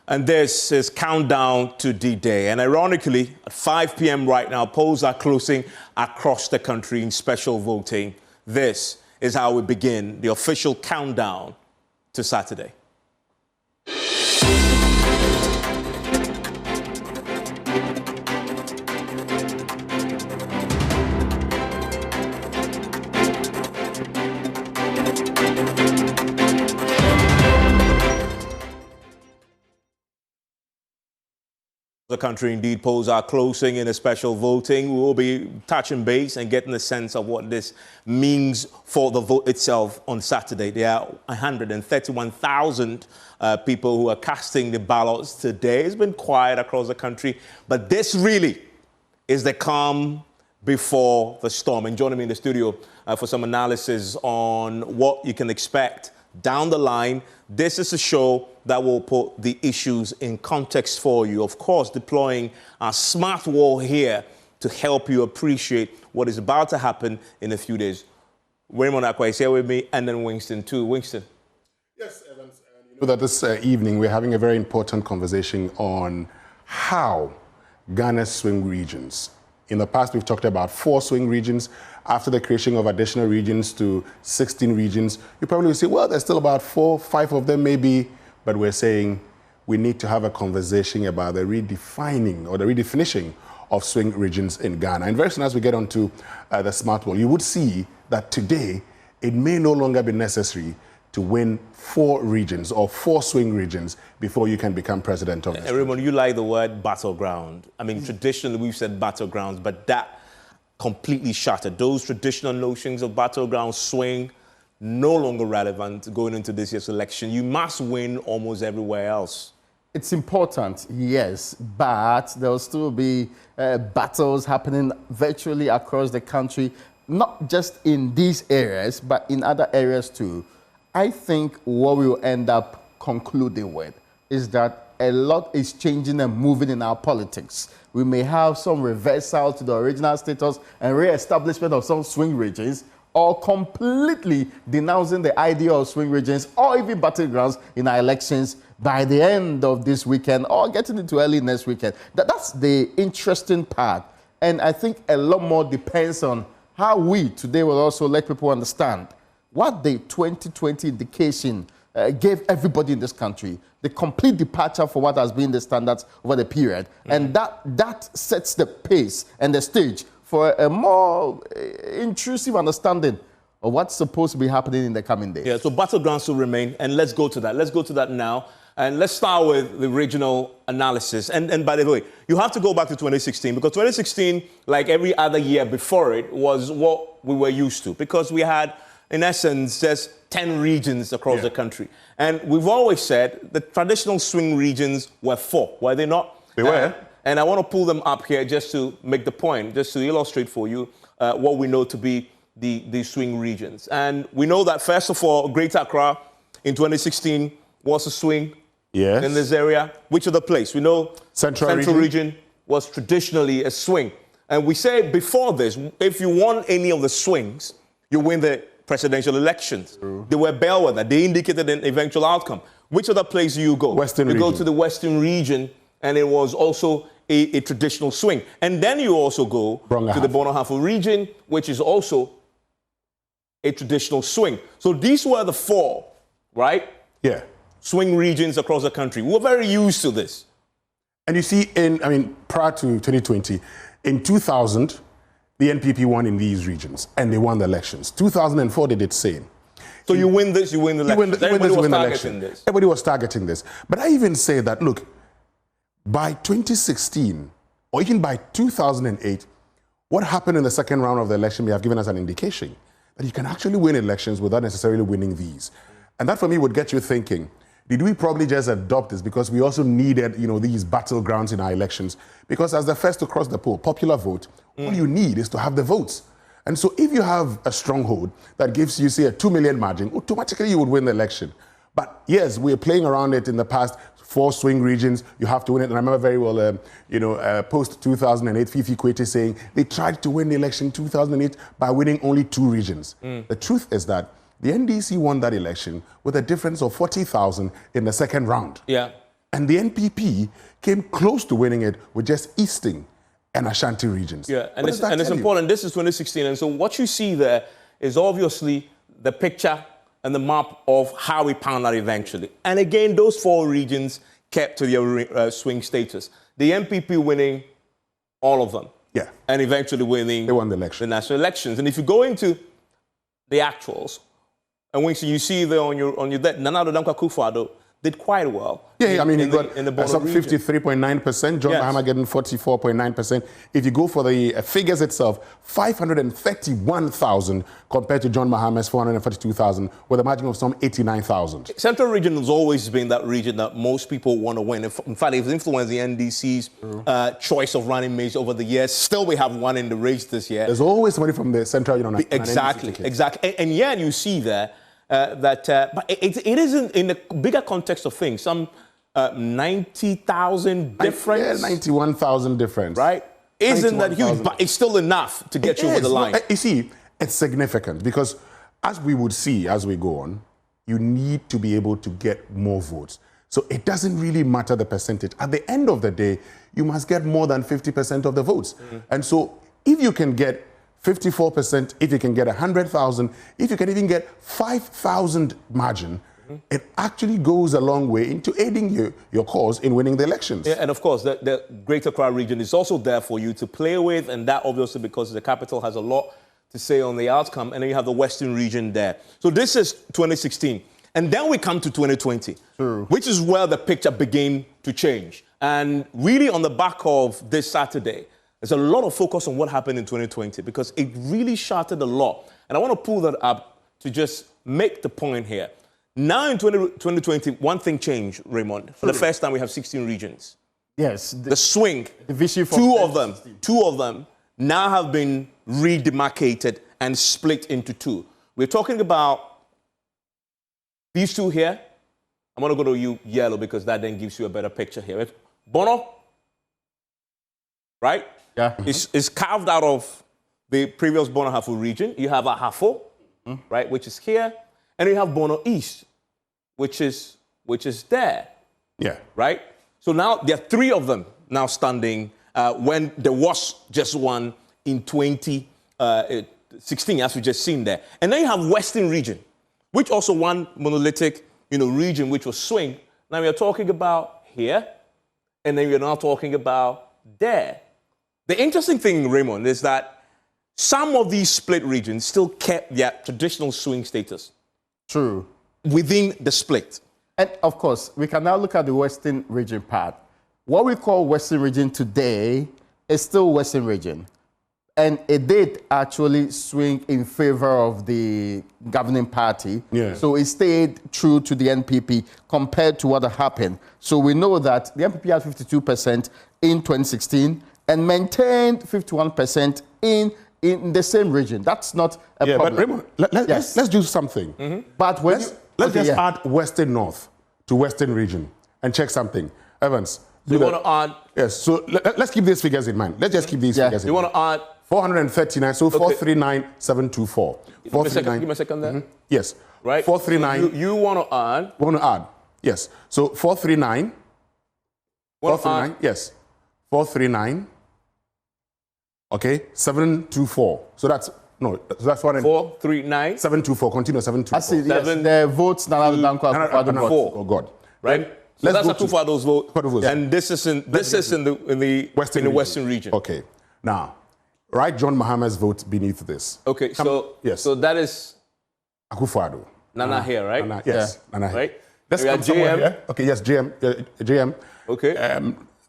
And this is Countdown to D-Day. And ironically, at 5 p.m. right now, polls are closing across the country in special voting. This is how we begin the official countdown to Saturday. The country, indeed, polls are closing in a special voting. We will be touching base and getting a sense of what this means for the vote itself on Saturday. There are 131,000 people who are casting the ballots today. It's been quiet across the country, but this really is the calm before the storm. And joining me in the studio for some analysis on what you can expect down the line. This is a show that will put the issues in context for you. Of course, deploying our smart wall here to help you appreciate what is about to happen in a few days. Raymond Akwa is here with me, and then Winston too. Winston. Yes, Evans. You know that this evening we're having a very important conversation on how Ghana's swing regions. In the past, we've talked about 4 swing regions. After the creation of additional regions to 16 regions, you probably will say, well, there's still about 4, 5 of them maybe, but we're saying we need to have a conversation about the redefining or the redefinition of swing regions in Ghana. And very soon as we get onto the smart wall, you would see that today it may no longer be necessary to win 4 regions or 4 swing regions before you can become president of this country. Raymond, you like the word battleground. I mean, traditionally we've said battlegrounds, but that completely shattered. Those traditional notions of battleground swing no longer relevant going into this year's election. You must win almost everywhere else. It's important, yes, but there will still be battles happening virtually across the country, not just in these areas, but in other areas too. I think what we will end up concluding with is that a lot is changing and moving in our politics. We may have some reversal to the original status and re-establishment of some swing regions, or completely denouncing the idea of swing regions or even battlegrounds in our elections by the end of this weekend or getting into early next weekend. That's the interesting part. And I think a lot more depends on how we today will also let people understand what the 2020 indication gave everybody in this country, the complete departure for what has been the standards over the period. And that sets the pace and the stage for a more intrusive understanding of what's supposed to be happening in the coming days. Yeah, so battlegrounds will remain, and let's go to that. Let's go to that now. And let's start with the regional analysis. And by the way, you have to go back to 2016, because 2016, like every other year before it, was what we were used to, because we had, in essence, just 10 regions across the country. And we've always said the traditional swing regions were 4, were they not? They were. And I want to pull them up here just to make the point, just to illustrate for you what we know to be the swing regions. And we know that, first of all, Greater Accra in 2016 was a swing in this area. Which other place? We know Central region was traditionally a swing. And we say before this, if you won any of the swings, you win the presidential elections. True. They were bellwether. They indicated an eventual outcome. Which other place do you go? Western region. You go to the Western region, and it was also a traditional swing. And then you also go to the Bono-Hafo region, which is also a traditional swing. So these were the 4, right? Yeah. Swing regions across the country. We're very used to this. And you see, prior to 2020, in 2000, the NPP won in these regions, and they won the elections. 2004, they did the same. So you win this, you win the election. Everybody was targeting this. Everybody was targeting this. But I even say that, look, by 2016, or even by 2008, what happened in the second round of the election may have given us an indication that you can actually win elections without necessarily winning these. And that, for me, would get you thinking, did we probably just adopt this because we also needed, these battlegrounds in our elections? Because as the first to cross the poll, popular vote, all you need is to have the votes. And so if you have a stronghold that gives you, say, a 2 million margin, automatically you would win the election. But yes, we're playing around it in the past. 4 swing regions, you have to win it. And I remember very well, post-2008, Fifi Kwete saying they tried to win the election in 2008 by winning only 2 regions. The truth is that the NDC won that election with a difference of 40,000 in the second round. Yeah. And the NPP came close to winning it with just Eastern and Ashanti regions. Yeah, and it's important. This is 2016, and so what you see there is obviously the picture and the map of how we panned out eventually. And again, those 4 regions kept to their swing status. The NPP winning all of them. Yeah. And eventually winning they won the election. The national elections. And if you go into the actuals, and when you see there on your Nana Addo Dankwa Akufo-Addo did quite well. Yeah, I mean, he got in the some 53.9%, John Mahama getting 44.9%. If you go for the figures itself, 531,000 compared to John Mahama's 442,000, with a margin of some 89,000. Central region has always been that region that most people want to win. In fact, it's influenced the NDC's choice of running mates over the years. Still, we have one in the race this year. There's always somebody from the Central Union. Exactly. And yet you see there, but it isn't in the bigger context of things. Some 90,000 difference. Yeah, 91,000 difference. Right? Isn't that huge? But it's still enough to get you over the line. You see, it's significant because as we would see as we go on, you need to be able to get more votes. So it doesn't really matter the percentage. At the end of the day, you must get more than 50% of the votes. And so if you can get 54%, if you can get 100,000, if you can even get 5,000 margin, it actually goes a long way into aiding your cause in winning the elections. Yeah, and of course, the Greater Accra region is also there for you to play with, and that obviously because the capital has a lot to say on the outcome, and then you have the Western region there. So this is 2016. And then we come to 2020, which is where the picture began to change. And really on the back of this Saturday, there's a lot of focus on what happened in 2020 because it really shattered a lot. And I want to pull that up to just make the point here. Now in 2020, one thing changed, Raymond. For the first time, we have 16 regions. Yes. The swing, the vision for two of them now have been redemarcated and split into 2. We're talking about these 2 here. I'm going to go to you yellow because that then gives you a better picture here. Bono, right? Yeah. It's carved out of the previous Bono Hafo region. You have Ahafo, right, which is here. And you have Bono East, which is there. Yeah. Right? So now there are 3 of them now standing when there was just one in 2016, as we just seen there. And then you have Western region, which also one monolithic, region which was swing. Now we are talking about here, and then we are now talking about there. The interesting thing, Raymond, is that some of these split regions still kept their traditional swing status. True. Within the split. And of course, we can now look at the Western region part. What we call Western region today is still Western region. And it did actually swing in favor of the governing party. Yeah. So it stayed true to the NPP compared to what happened. So we know that the NPP had 52% in 2016 and maintained 51% in the same region. That's not a problem. But Raymond, let's do something. But when let's just add Western North to Western region and check something. Evans. You want to add? Yes, so let's keep these figures in mind. Let's just keep these figures in mind. You want to add? 439, so 439,724. Give me a second there. Yes. Right? 439. You want to add? Want to add, yes. So 439. 439, yes. 439. Okay, 724. So that's 439. 724. Continue 724. I see. Yes, the votes now. Oh God. Right. So let's that's Akufo-Addo's vote. And this is in the Western region. Okay. Now, write John Mahama's vote beneath this. Okay. So that is Akufo-Addo. Nana here, right? Nana, yes. Yeah. Nana here. Right. Let's come somewhere here. Okay. Yes. JM. JM. Okay.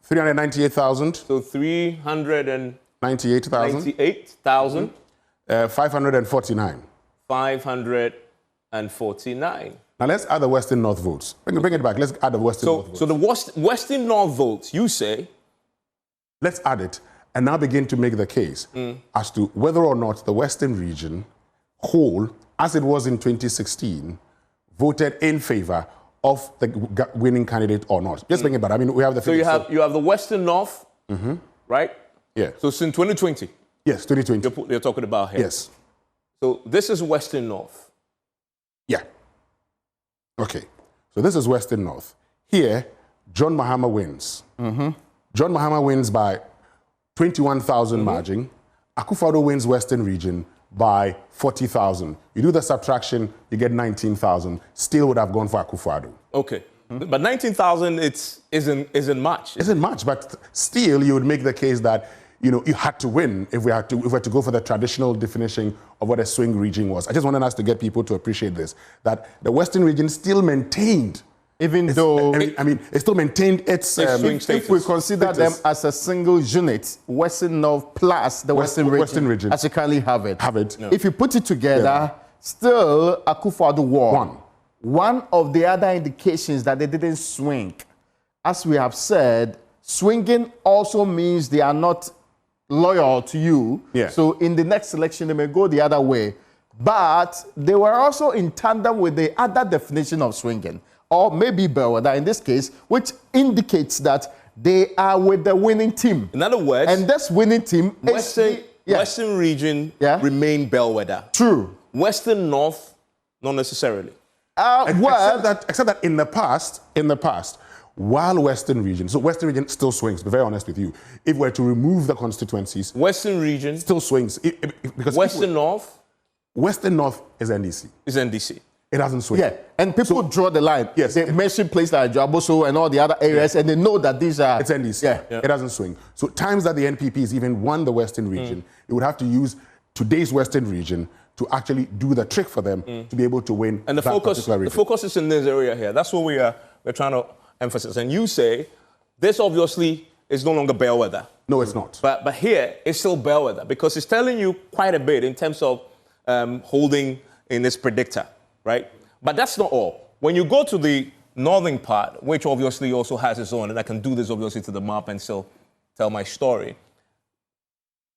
398,000. So 398,000. 549. 549. Now let's add the Western North votes. Bring it back. Let's add the Western North votes. So the Western North votes, you say? Let's add it and now begin to make the case as to whether or not the Western region whole, as it was in 2016, voted in favor of the winning candidate or not. Just bring it back. I mean, we have the figures. So you have the Western North, right? Yeah. So since 2020. Yes, 2020. You're talking about here. Yes. So this is Western North. Yeah. Okay. So this is Western North. Here, John Mahama wins. John Mahama wins by 21,000 margin. Akufo-Addo wins Western Region by 40,000. You do the subtraction, you get 19,000. Still would have gone for Akufo-Addo. Okay. But 19,000 isn't much. Isn't much, but still you would make the case that you had to win if we had to go for the traditional definition of what a swing region was. I just wanted us to get people to appreciate this, that the Western region still maintained, even though it still maintained its swing if we consider them as a single unit, Western North plus the Western region, as you currently have it. If you put it together, still Akufo-Addo won. One of the other indications that they didn't swing, as we have said, swinging also means they are not loyal to you. Yeah. So in the next election, they may go the other way. But they were also in tandem with the other definition of swinging, or maybe bellwether in this case, which indicates that they are with the winning team. In other words, and this winning team Western region remain bellwether. True. Western North, not necessarily. Except that in the past, while Western region still swings, to be very honest with you, if we're to remove the constituencies, Western region still swings. Because Western North is NDC. Is NDC. It doesn't swing. Yeah, and people draw the line. Yes. They mention places like Jaboso and all the other areas, and they know that these are... It's NDC. Yeah. It doesn't swing. So times that the NPP has even won the Western region, it would have to use today's Western region to actually do the trick for them to be able to win. And the focus is in this area here. That's what we're trying to emphasize. And you say this obviously is no longer bellwether. No, it's not. But here it's still bellwether because it's telling you quite a bit in terms of holding in this predictor, right? But that's not all. When you go to the northern part, which obviously also has its own, and I can do this obviously to the map and still tell my story.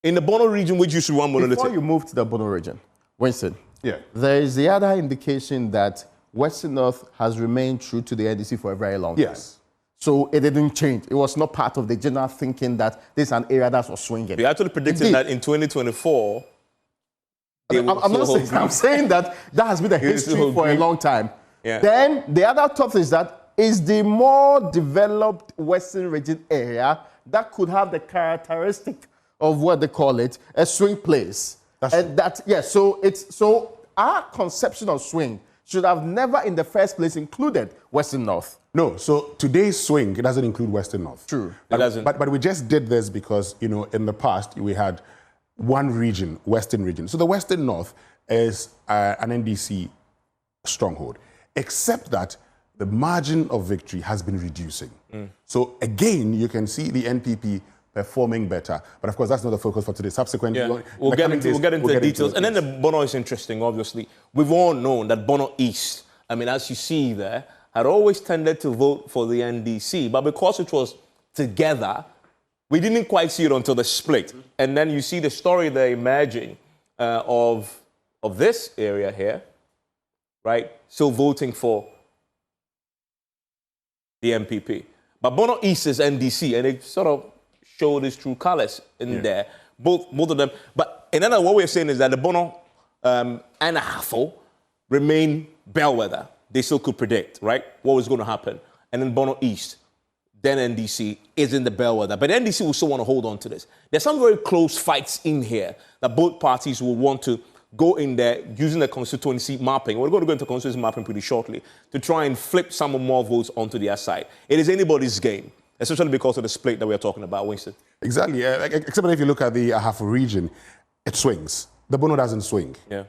In the Bono region, which used to run monolithic. Before you move to the Bono region, Winston, yeah, there is the other indication that Western North has remained true to the NDC for a very long time. Yes. So it didn't change. It was not part of the general thinking that this is an area that was swinging. We actually predicted that in 2024. I'm saying that has been the history for a long time. Yeah. Then the other thought is that is the more developed Western region area that could have the characteristic of what they call it, a swing place. So our conception of swing should have never in the first place included Western North. No, so today's swing, it doesn't include Western North. True. It doesn't. But we just did this because, in the past, we had one region, Western region. So the Western North is an NDC stronghold, except that the margin of victory has been reducing. So again, you can see the NPP performing better. But of course, that's not the focus for today. Subsequently, we'll get into the details. And then the Bono is interesting, obviously. We've all known that Bono East, as you see there, had always tended to vote for the NDC. But because it was together, we didn't quite see it until the split. And then you see the story there emerging of this area here, right? Still voting for the MPP. But Bono East is NDC, and it sort of showed its true colors in there, both of them. But in other, what we're saying is that the Bono and Ahafo remain bellwether. They still could predict, right, what was going to happen. And then Bono East, then NDC, is in the bellwether. But NDC will still want to hold on to this. There's some very close fights in here that both parties will want to go in there using the constituency mapping. We're going to go into constituency mapping pretty shortly to try and flip some more votes onto their side. It is anybody's game, especially because of the split that we're talking about, Winston. Exactly. Except if you look at the Ahafo region, it swings. The Bono doesn't swing. Yeah.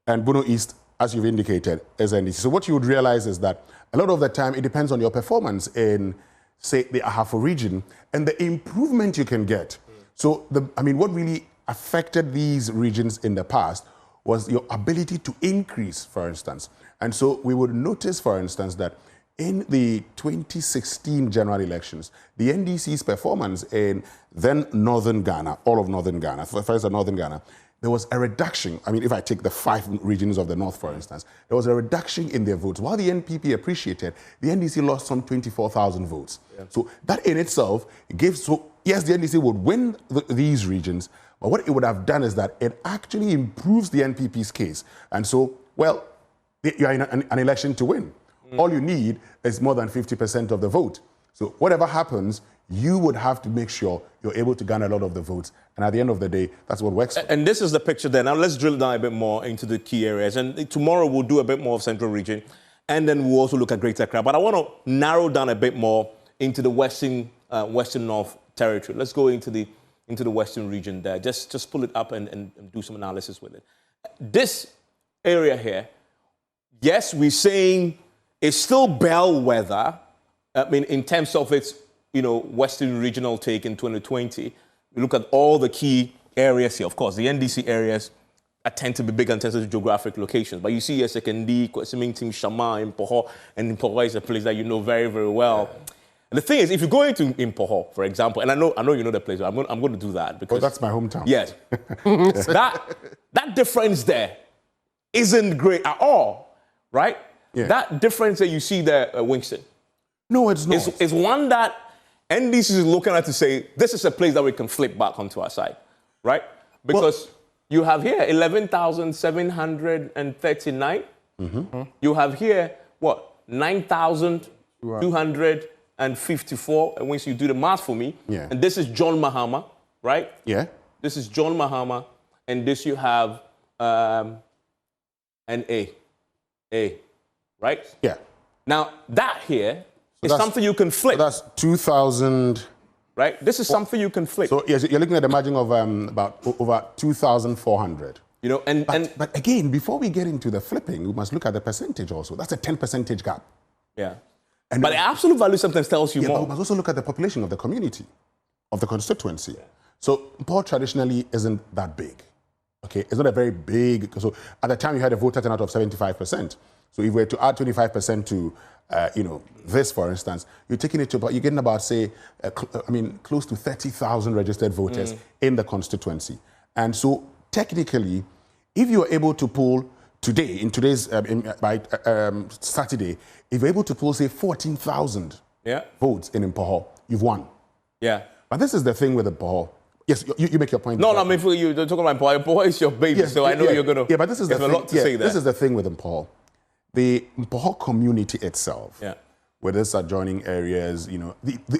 And Bono East, as you've indicated, is NDC. So what you would realize is that a lot of the time it depends on your performance in, say, the Ahafo region and the improvement you can get. So, what really affected these regions in the past was your ability to increase, for instance. And so we would notice, for instance, that in the 2016 general elections, the NDC's performance in then Northern Ghana, all of Northern Ghana, first Northern Ghana, there was a reduction. If I take the 5 regions of the North, for instance, there was a reduction in their votes. While the NPP appreciated, the NDC lost some 24,000 votes. Yeah. So that in itself gives, yes, the NDC would win these regions, but what it would have done is that it actually improves the NPP's case. And so, you're in an election to win. All you need is more than 50% of the vote. So whatever happens, you would have to make sure you're able to garner a lot of the votes. And at the end of the day, that's what works. And this is the picture there. Now let's drill down a bit more into the key areas. And tomorrow we'll do a bit more of Central Region. And then we'll also look at Greater Accra. But I want to narrow down a bit more into the Western North Territory. Let's go into the Western region there. Just pull it up and do some analysis with it. This area here, yes, we're saying it's still bellwether. I mean, in terms of its, Western regional take in 2020. We look at all the key areas here. Of course, the NDC areas tend to be big in terms of geographic locations. But you see here, Sekendi, Kwesimintim, Shama, Impoho, and Impoho is a place that you know very, very well. Yeah. And the thing is, if you go into Impoho, for example, and I know you know the place, but I'm going to do that because that's my hometown. Yes, that difference there isn't great at all, right? Yeah. That difference that you see there, Winston. No, it's not. It's one that NDC is looking at to say, this is a place that we can flip back onto our side, right? Because you have here 11,739. Mm-hmm. You have here, 9,254. And once you do the math for me, and this is John Mahama, right? Yeah. This is John Mahama, and this you have an A, right? Yeah. Now, that here is something you can flip. So that's 2,000. Right? This is something you can flip. So yes, you're looking at a margin of about over 2,400. But again, before we get into the flipping, we must look at the percentage also. That's a 10% gap. Yeah. But the absolute value sometimes tells you more. But we must also look at the population of the community, of the constituency. Yeah. So Paul traditionally isn't that big. Okay, it's not a very big. So at the time you had a voter turnout of 75%. So if we were to add 25% to this, for instance, you're getting about, say, close to 30,000 registered voters in the constituency. And so technically, if you are able to pull today, by Saturday, if you're able to pull, say, 14,000 votes in Impoho, you've won. Yeah. But this is the thing with Impoho. Yes, you make your point. No, I mean, you're talking about Impoho. Impoho is your baby, so I know you're going to. Yeah, but this is the thing. A lot to say there. This is the thing with Impoho. The Impoho community itself, with its adjoining areas,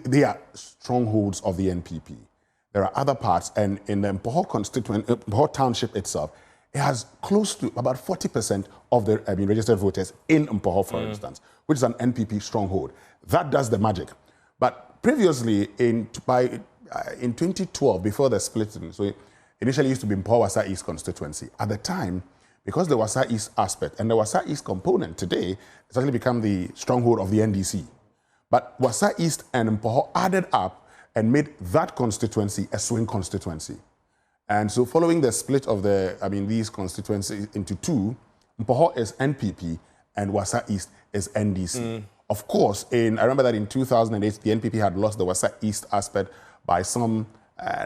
they are strongholds of the NPP. There are other parts, and in the Impoho township itself, it has close to about 40% of the registered voters in Impoho, for instance, which is an NPP stronghold. That does the magic. But previously, in 2012, before the splitting, so it initially used to be Impoho Wasa East constituency. At the time, because the Wasa East aspect and the Wasa East component today has actually become the stronghold of the NDC. But Wasa East and Impoho added up and made that constituency a swing constituency. And so following the split of these constituencies into two, Impoho is NPP and Wasa East is NDC. Of course, I remember that in 2008, the NPP had lost the Wasa East aspect by some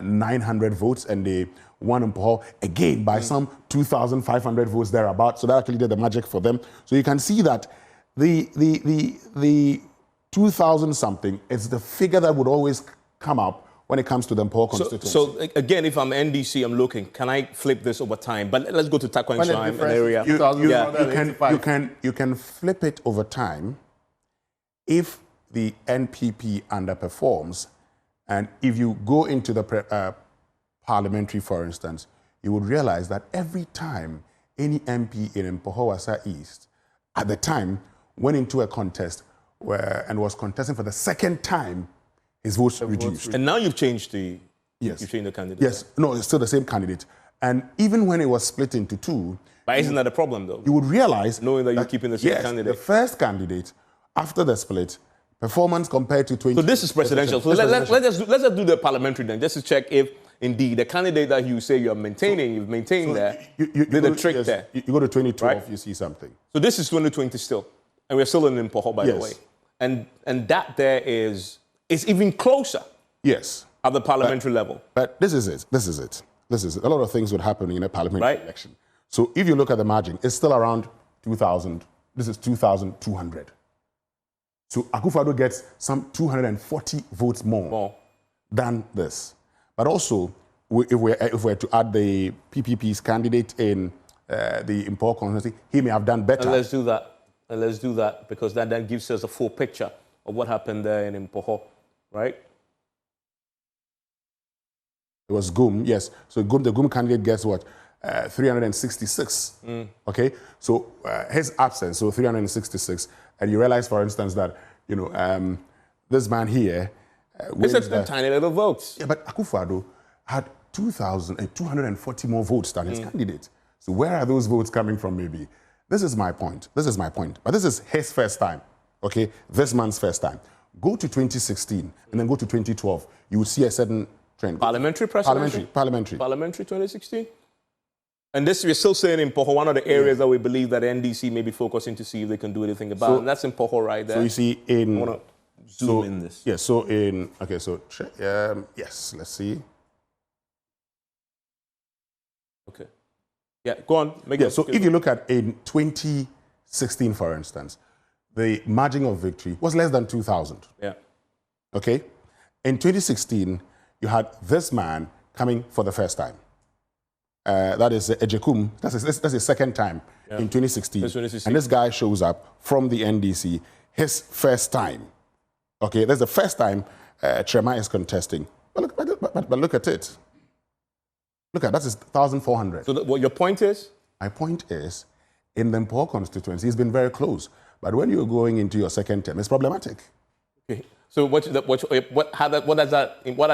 900 votes, and they won Impoho again by some 2,500 votes thereabout. So that actually did the magic for them. So you can see that the 2,000 something is the figure that would always come up when it comes to the Impoho constituency. So again, if I'm NDC, I'm looking, can I flip this over time? But let's go to Taquang Shrine, an area. You can flip it over time if the NPP underperforms. And if you go into the parliamentary, for instance, you would realize that every time any MP in Impoho Wasa East, at the time, went into a contest and was contesting for the second time, his votes reduced. And now you've changed the candidate. Yes, no, it's still the same candidate. And even when it was split into two, but isn't that a problem, though? You would realize knowing that you're keeping the same candidate. The first candidate after the split. Performance compared to 20. So this is presidential. So let's just do the parliamentary then, just to check if indeed the candidate that you say you've maintained there, did the trick there. You go to 2012, you see something. So this is 2020 still, and we're still in Impoho, by the way, and that there is even closer. Yes. At the parliamentary level. But this is it. A lot of things would happen in a parliamentary election. So if you look at the margin, it's still around 2,000. This is 2,200. So Akufo-Addo gets some 240 votes more than this. But also, if we're to add the PPP's candidate in the Impoho constituency, he may have done better. And let's do that, because that gives us a full picture of what happened there in Impoho, right? It was GUM, yes. So GUM, the GUM candidate gets what? 366. Okay? So his absence, so 366. And you realize, for instance, that, you know, this man here... It's a tiny little votes. Yeah, but Akufo-Addo had 240 more votes than his candidate. So where are those votes coming from, maybe? This is my point. This is my point. But this is his first time, okay? This man's first time. Go to 2016 and then go to 2012. You will see a certain trend. Parliamentary presidential? Parliamentary. Parliamentary 2016? And this, we're still saying in Impoho, one of the areas that we believe that NDC may be focusing to see if they can do anything about. And that's Impoho right there. So you see in... I want to zoom in this. Yeah, so in... Okay, so... yes, let's see. Okay. Yeah, go on. So if you look at in 2016, for instance, the margin of victory was less than 2,000. Yeah. Okay? In 2016, you had this man coming for the first time. That is Ejekum. That's his second time in 2016. And this guy shows up from the NDC, his first time. Okay, that's the first time Trema is contesting. But look at it. Look at that is 1,400. So what your point is? My point is, in the Impoho constituency, it's been very close. But when you're going into your second term, it's problematic. Okay. So what are the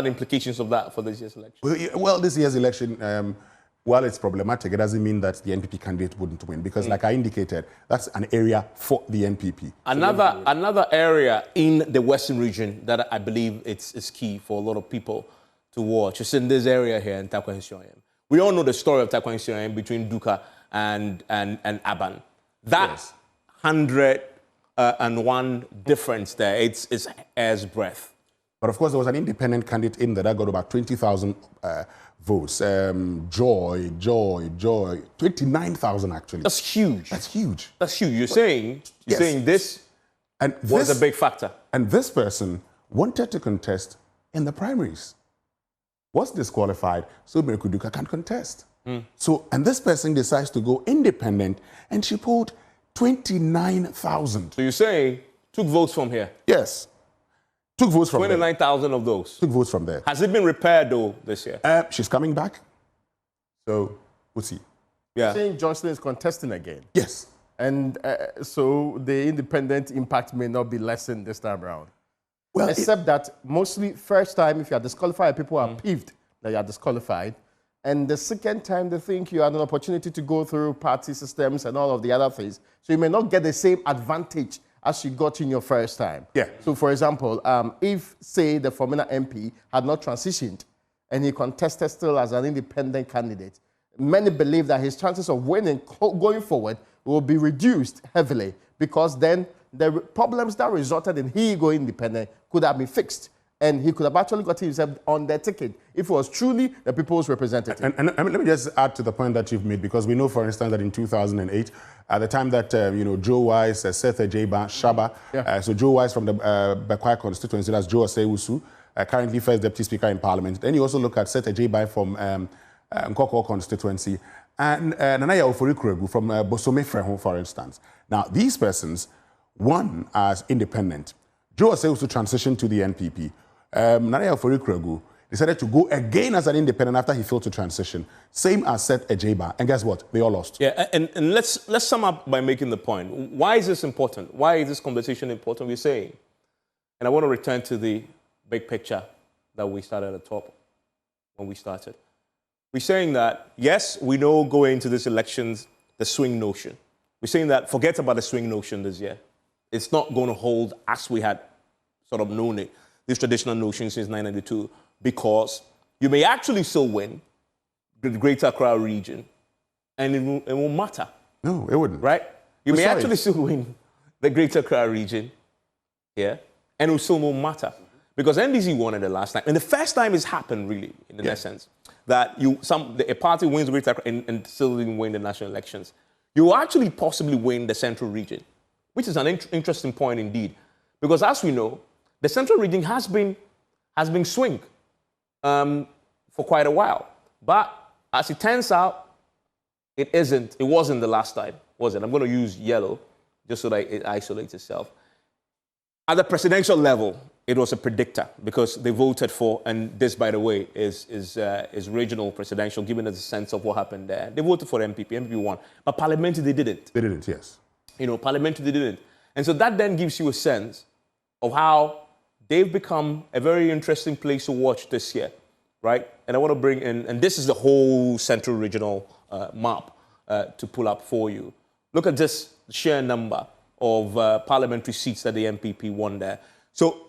implications of that for this year's election? Well, this year's election, while it's problematic, it doesn't mean that the NPP candidate wouldn't win. Because like I indicated, that's an area for the NPP. Another area in the Western region that I believe is key for a lot of people to watch is in this area here in Taquansionyem. We all know the story of Taquansionyem between Duka and Aban. That 101 difference there, it's air's breath. But of course, there was an independent candidate in there that got about 20,000 votes. Joy, 29,000 actually. That's huge. That's huge. That's huge. You're saying this was a big factor. And this person wanted to contest in the primaries. Was disqualified, so Miracle Duka can contest. So, and this person decides to go independent, and she pulled 29,000. So you're saying took votes from here? Yes. Took votes from 29,000 of those. Took votes from there. Has it been repaired though this year? She's coming back. So we'll see. Yeah. Saying Johnson is contesting again. Yes. And so the independent impact may not be lessened this time around. Well, except that mostly first time, if you are disqualified, people are peeved that you are disqualified. And the second time, they think you had an opportunity to go through party systems and all of the other things. So you may not get the same advantage as you got in your first time. Yeah. So, for example, if, say, the former MP had not transitioned and he contested still as an independent candidate, many believe that his chances of winning going forward will be reduced heavily because then the problems that resulted in he going independent could have been fixed. And he could have actually got himself on their ticket if it was truly the people's representative. And let me just add to the point that you've made, because we know, for instance, that in 2008, at the time that, Joe Wise, Seth Ejeba, Shaba, so Joe Wise from the Bekwai constituency, that's Joe Osei-Wusu, currently first deputy speaker in parliament. Then you also look at Seth Ejeba from Nkoko constituency, and Nanaya Ofori-Kuregu from Bosome Freho, for instance. Now, these persons, one as independent, Joe Osei-Wusu transitioned to the NPP. Nanaya Ofori-Kuregu decided to go again as an independent after he failed to transition. Same as Seth Ejeba. And guess what? They all lost. Yeah, and let's sum up by making the point. Why is this important? Why is this conversation important? We're saying, and I want to return to the big picture that we started at the top when we started. We're saying that, yes, we know going into these elections, the swing notion. We're saying that forget about the swing notion this year. It's not going to hold as we had sort of known it, this traditional notion since 1992, because you may actually still win the Greater Accra region, and it won't matter. No, it wouldn't. Right? You may actually still win the Greater Accra region, and it still won't matter. Because NDC won it the last time. And the first time it's happened, really, in a sense, that a party wins Greater Accra and still didn't win the national elections. You will actually possibly win the Central region, which is an interesting point indeed. Because as we know, the Central region has been swing for quite a while. But as it turns out, it wasn't the last time, was it? I'm going to use yellow just so that it isolates itself. At the presidential level, it was a predictor because they voted for, and this, by the way, is regional presidential, giving us a sense of what happened there. They voted for the MPP. MPP won. But parliamentary, they didn't. They didn't, yes. You know, parliamentary, they didn't. And so that then gives you a sense of how they've become a very interesting place to watch this year, right? And I want to bring in, and this is the whole central regional map to pull up for you. Look at this sheer number of parliamentary seats that the MPP won there. So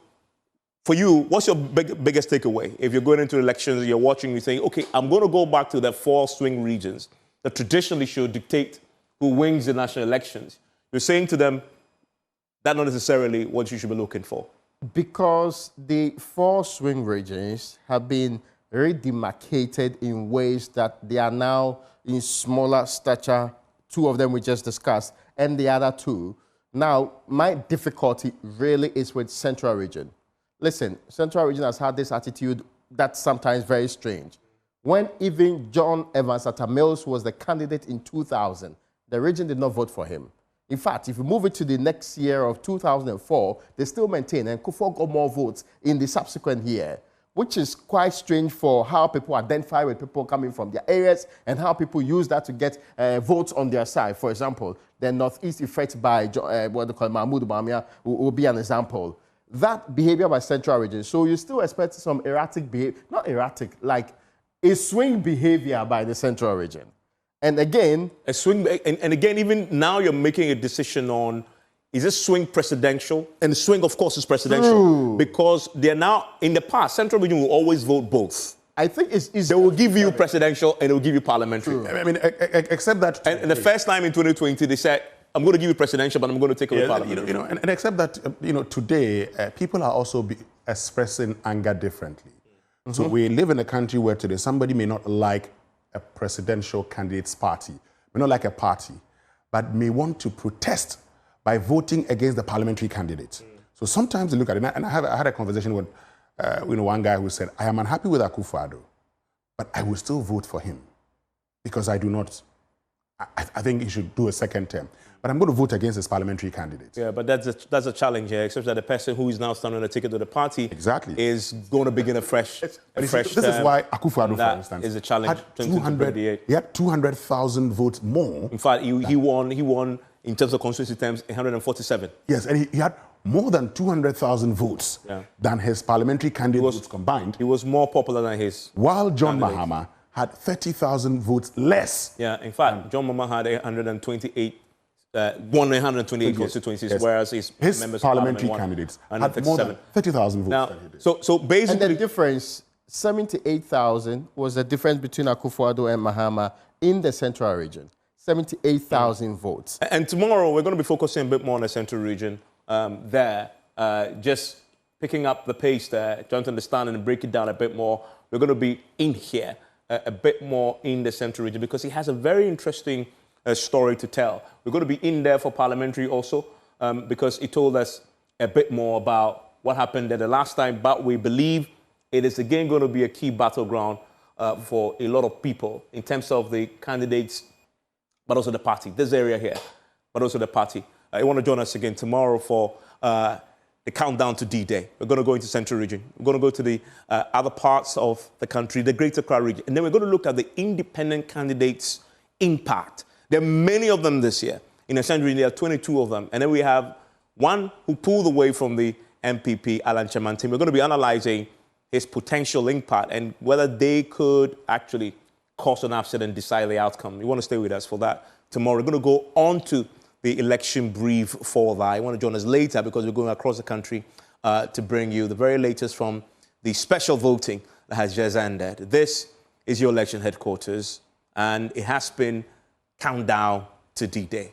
for you, what's your biggest takeaway? If you're going into elections, you're watching, you think, okay, I'm going to go back to the 4 swing regions that traditionally should dictate who wins the national elections. You're saying to them, that's not necessarily what you should be looking for. Because the 4 swing regions have been redemarcated in ways that they are now in smaller stature. 2 of them we just discussed, and the other 2. Now, my difficulty really is with Central Region. Listen, Central Region has had this attitude that's sometimes very strange. When even John Evans Atta Mills was the candidate in 2000, the region did not vote for him. In fact, if you move it to the next year of 2004, they still maintain, and Kufuor got more votes in the subsequent year, which is quite strange for how people identify with people coming from their areas and how people use that to get votes on their side. For example, the Northeast effect by what they call Mahmoud Bamia will be an example. That behavior by Central Region. So you still expect some erratic behavior, not erratic, like a swing behavior by the Central Region. And again, a swing, and again, even now you're making a decision on, is this swing presidential? And swing, of course, is presidential. Because they're now, in the past, Central Region will always vote both. I think it's they will give you presidential and they will give you parliamentary. True. I mean, except that... And the first time in 2020, they said, I'm going to give you presidential, but I'm going to take away parliamentary. You know, and except that, today, people are also expressing anger differently. So we live in a country where today somebody may not like a presidential candidate's party, may not like a party, but may want to protest by voting against the parliamentary candidate. So sometimes they look at it, and I had a conversation with one guy who said, I am unhappy with Akufo-Addo, but I will still vote for him because I do not, I think he should do a second term. But I'm going to vote against his parliamentary candidate. Yeah, but that's a challenge here, except that the person who is now standing on the ticket of the party is going to begin a fresh term. This is why Akufo-Addo, for instance, is a challenge. He had 200,000 votes more. In fact, he won in terms of constituency terms 147. Yes, and he had more than 200,000 votes than his parliamentary candidate votes combined. He was more popular than his. While John Mahama had 30,000 votes less. Yeah, in fact, John Mahama had 128 constituencies, whereas his members parliamentary candidates had more than 30,000 votes. Now, so basically, and the difference, 78,000 was the difference between Akufo-Addo and Mahama in the Central Region. 78,000 votes. And tomorrow we're going to be focusing a bit more on the Central Region just picking up the pace there, trying to understand and break it down a bit more. We're going to be in here a bit more in the Central Region because he has a very interesting story to tell. We're going to be in there for parliamentary also because he told us a bit more about what happened there the last time, but we believe it is again going to be a key battleground for a lot of people in terms of the candidates, but also the party, this area here, but also the party. You want to join us again tomorrow for the countdown to D-Day. We're going to go into Central Region. We're going to go to the other parts of the country, the Greater Accra region, and then we're going to look at the independent candidates' impact. There are many of them this year. In the Central Region, there are 22 of them. And then we have one who pulled away from the MPP, Alan Chamantin. We're going to be analyzing his potential impact and whether they could actually cause an upset and decide the outcome. You want to stay with us for that tomorrow. We're going to go on to the election brief for that. You want to join us later because we're going across the country to bring you the very latest from the special voting that has just ended. This is your election headquarters, and it has been countdown to D-Day.